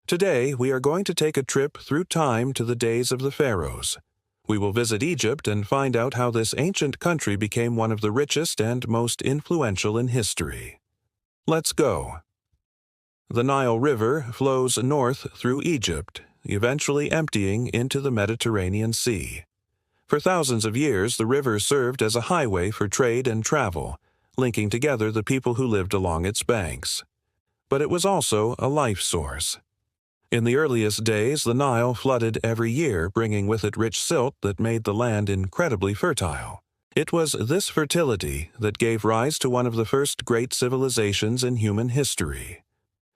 Today, we are going to take a trip through time to the days of the pharaohs. We will visit Egypt and find out how this ancient country became one of the richest and most influential in history. Let's go. The Nile River flows north through Egypt, eventually emptying into the Mediterranean Sea. For thousands of years, the river served as a highway for trade and travel, linking together the people who lived along its banks. But it was also a life source. In the earliest days, the Nile flooded every year, bringing with it rich silt that made the land incredibly fertile. It was this fertility that gave rise to one of the first great civilizations in human history.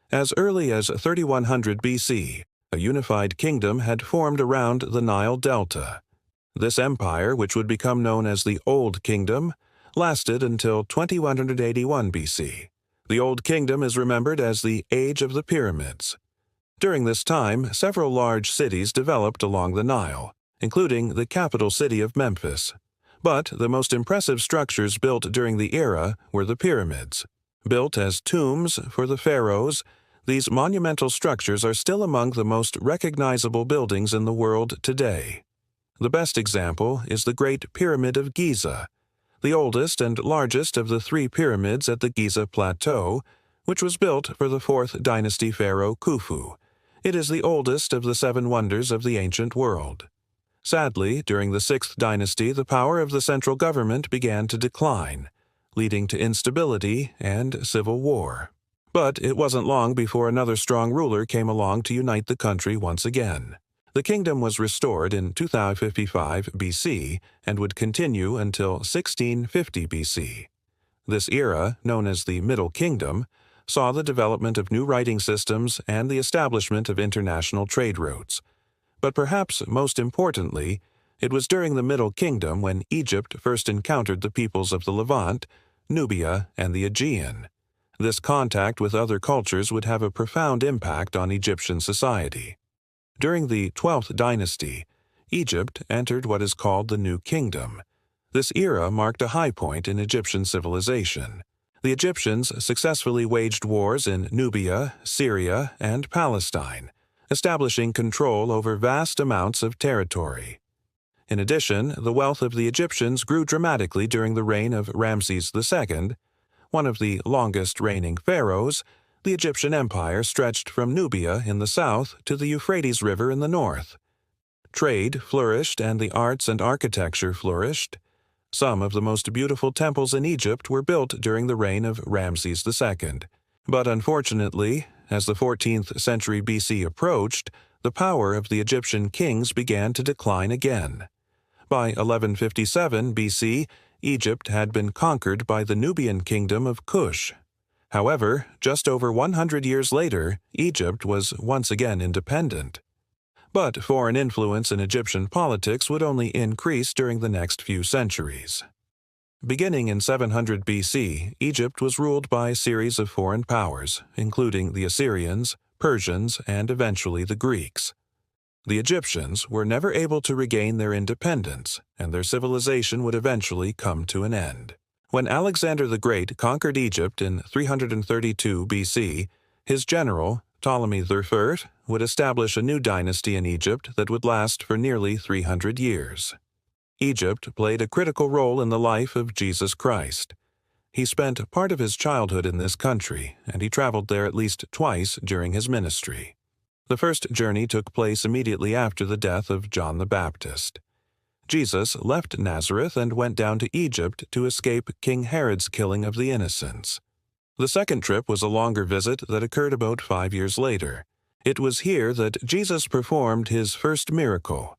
As early as 3100 BC, a unified kingdom had formed around the Nile Delta. This empire, which would become known as the Old Kingdom, lasted until 2181 BC. The Old Kingdom is remembered as the Age of the Pyramids. During this time, several large cities developed along the Nile, including the capital city of Memphis. But the most impressive structures built during the era were the pyramids. Built as tombs for the pharaohs, these monumental structures are still among the most recognizable buildings in the world today. The best example is the Great Pyramid of Giza, the oldest and largest of the three pyramids at the Giza Plateau, which was built for the 4th dynasty pharaoh Khufu. It is the oldest of the 7 wonders of the ancient world. Sadly, during the 6th dynasty, the power of the central government began to decline, leading to instability and civil war. But it wasn't long before another strong ruler came along to unite the country once again. The kingdom was restored in 2055 BC and would continue until 1650 BC. This era, known as the Middle Kingdom, saw the development of new writing systems and the establishment of international trade routes. But perhaps most importantly, it was during the Middle Kingdom when Egypt first encountered the peoples of the Levant, Nubia, and the Aegean. This contact with other cultures would have a profound impact on Egyptian society. During the 12th dynasty, Egypt entered what is called the New Kingdom. This era marked a high point in Egyptian civilization. The Egyptians successfully waged wars in Nubia, Syria, and Palestine, establishing control over vast amounts of territory. In addition, the wealth of the Egyptians grew dramatically during the reign of Ramses II, one of the longest reigning pharaohs. The Egyptian empire stretched from Nubia in the south to the Euphrates River in the north. Trade flourished and the arts and architecture flourished. Some of the most beautiful temples in Egypt were built during the reign of Ramses II. But unfortunately, as the 14th century BC approached, the power of the Egyptian kings began to decline again. By 1157 BC, Egypt had been conquered by the Nubian kingdom of Kush. However, just over 100 years later, Egypt was once again independent. But foreign influence in Egyptian politics would only increase during the next few centuries. Beginning in 700 BC, Egypt was ruled by a series of foreign powers, including the Assyrians, Persians, and eventually the Greeks. The Egyptians were never able to regain their independence, and their civilization would eventually come to an end. When Alexander the Great conquered Egypt in 332 BC, his general, Ptolemy I, would establish a new dynasty in Egypt that would last for nearly 300 years. Egypt played a critical role in the life of Jesus Christ. He spent part of his childhood in this country, and he traveled there at least twice during his ministry. The first journey took place immediately after the death of John the Baptist. Jesus left Nazareth and went down to Egypt to escape King Herod's killing of the innocents. The second trip was a longer visit that occurred about 5 years later. It was here that Jesus performed his first miracle,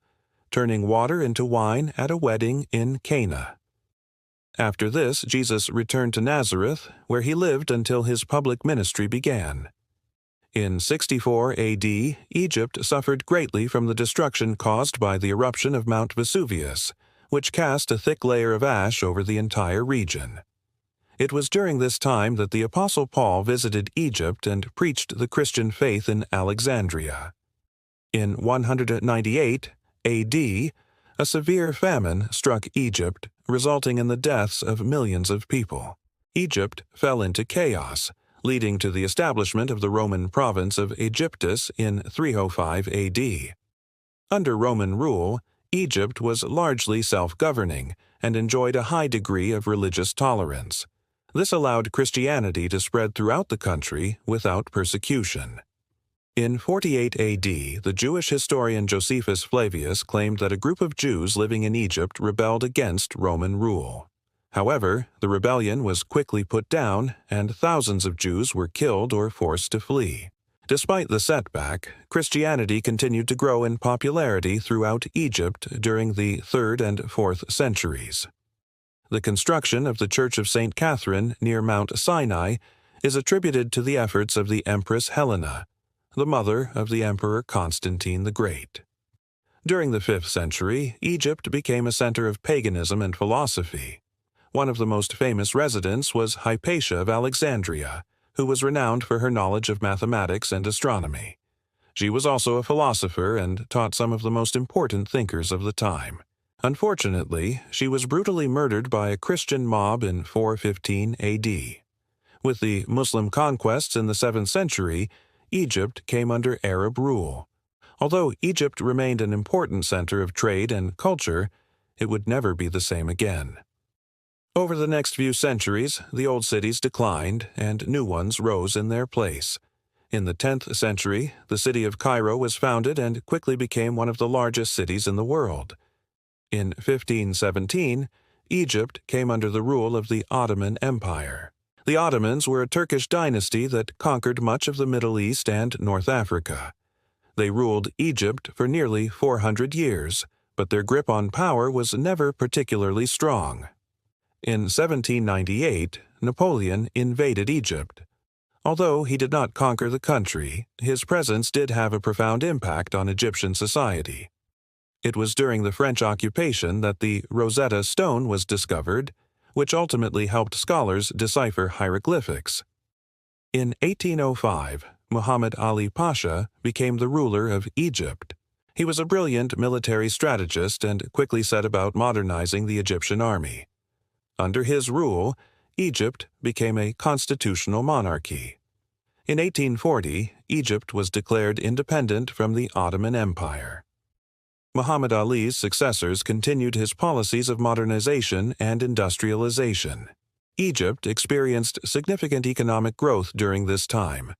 turning water into wine at a wedding in Cana. After this, Jesus returned to Nazareth, where he lived until his public ministry began. In 64 AD, Egypt suffered greatly from the destruction caused by the eruption of Mount Vesuvius, which cast a thick layer of ash over the entire region. It was during this time that the Apostle Paul visited Egypt and preached the Christian faith in Alexandria. In 198 AD, a severe famine struck Egypt, resulting in the deaths of millions of people. Egypt fell into chaos, leading to the establishment of the Roman province of Aegyptus in 305 AD. Under Roman rule, Egypt was largely self-governing and enjoyed a high degree of religious tolerance. This allowed Christianity to spread throughout the country without persecution. In 48 AD, the Jewish historian Josephus Flavius claimed that a group of Jews living in Egypt rebelled against Roman rule. However, the rebellion was quickly put down, and thousands of Jews were killed or forced to flee. Despite the setback, Christianity continued to grow in popularity throughout Egypt during the 3rd and 4th centuries. The construction of the Church of St. Catherine near Mount Sinai is attributed to the efforts of the Empress Helena, the mother of the Emperor Constantine the Great. During the 5th century, Egypt became a center of paganism and philosophy. One of the most famous residents was Hypatia of Alexandria, who was renowned for her knowledge of mathematics and astronomy. She was also a philosopher and taught some of the most important thinkers of the time. Unfortunately, she was brutally murdered by a Christian mob in 415 AD. With the Muslim conquests in the 7th century, Egypt came under Arab rule. Although Egypt remained an important center of trade and culture, it would never be the same again. Over the next few centuries, the old cities declined and new ones rose in their place. In the 10th century, the city of Cairo was founded and quickly became one of the largest cities in the world. In 1517, Egypt came under the rule of the Ottoman Empire. The Ottomans were a Turkish dynasty that conquered much of the Middle East and North Africa. They ruled Egypt for nearly 400 years, but their grip on power was never particularly strong. In 1798, Napoleon invaded Egypt. Although he did not conquer the country, his presence did have a profound impact on Egyptian society. It was during the French occupation that the Rosetta Stone was discovered, which ultimately helped scholars decipher hieroglyphics. In 1805, Muhammad Ali Pasha became the ruler of Egypt. He was a brilliant military strategist and quickly set about modernizing the Egyptian army. Under his rule, Egypt became a constitutional monarchy. In 1840, Egypt was declared independent from the Ottoman Empire. Muhammad Ali's successors continued his policies of modernization and industrialization. Egypt experienced significant economic growth during this time.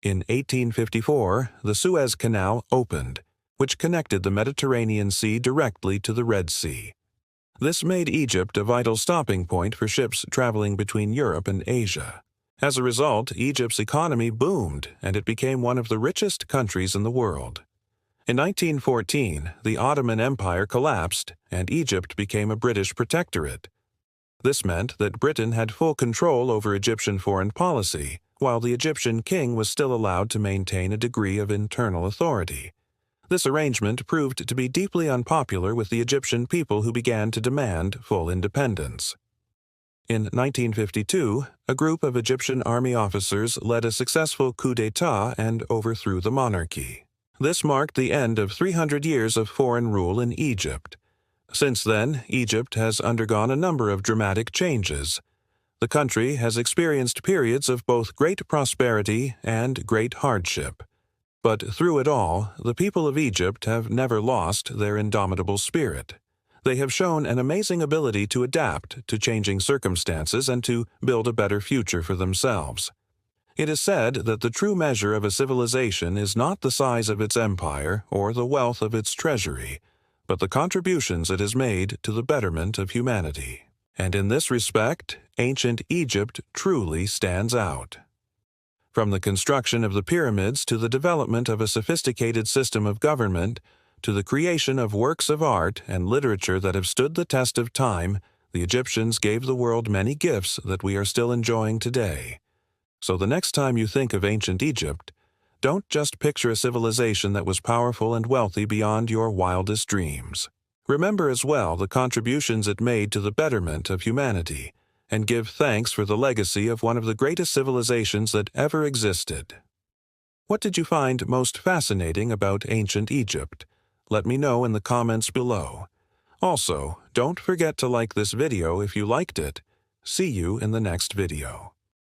In 1854, the Suez Canal opened, which connected the Mediterranean Sea directly to the Red Sea. This made Egypt a vital stopping point for ships traveling between Europe and Asia. As a result, Egypt's economy boomed, and it became one of the richest countries in the world. In 1914, the Ottoman Empire collapsed, and Egypt became a British protectorate. This meant that Britain had full control over Egyptian foreign policy, while the Egyptian king was still allowed to maintain a degree of internal authority. This arrangement proved to be deeply unpopular with the Egyptian people who began to demand full independence. In 1952, a group of Egyptian army officers led a successful coup d'état and overthrew the monarchy. This marked the end of 300 years of foreign rule in Egypt. Since then, Egypt has undergone a number of dramatic changes. The country has experienced periods of both great prosperity and great hardship. But through it all, the people of Egypt have never lost their indomitable spirit. They have shown an amazing ability to adapt to changing circumstances and to build a better future for themselves. It is said that the true measure of a civilization is not the size of its empire or the wealth of its treasury, but the contributions it has made to the betterment of humanity. And in this respect, ancient Egypt truly stands out. From the construction of the pyramids to the development of a sophisticated system of government, to the creation of works of art and literature that have stood the test of time, the Egyptians gave the world many gifts that we are still enjoying today. So the next time you think of ancient Egypt, don't just picture a civilization that was powerful and wealthy beyond your wildest dreams. Remember as well the contributions it made to the betterment of humanity, and give thanks for the legacy of one of the greatest civilizations that ever existed. What did you find most fascinating about ancient Egypt? Let me know in the comments below. Also, don't forget to like this video if you liked it. See you in the next video.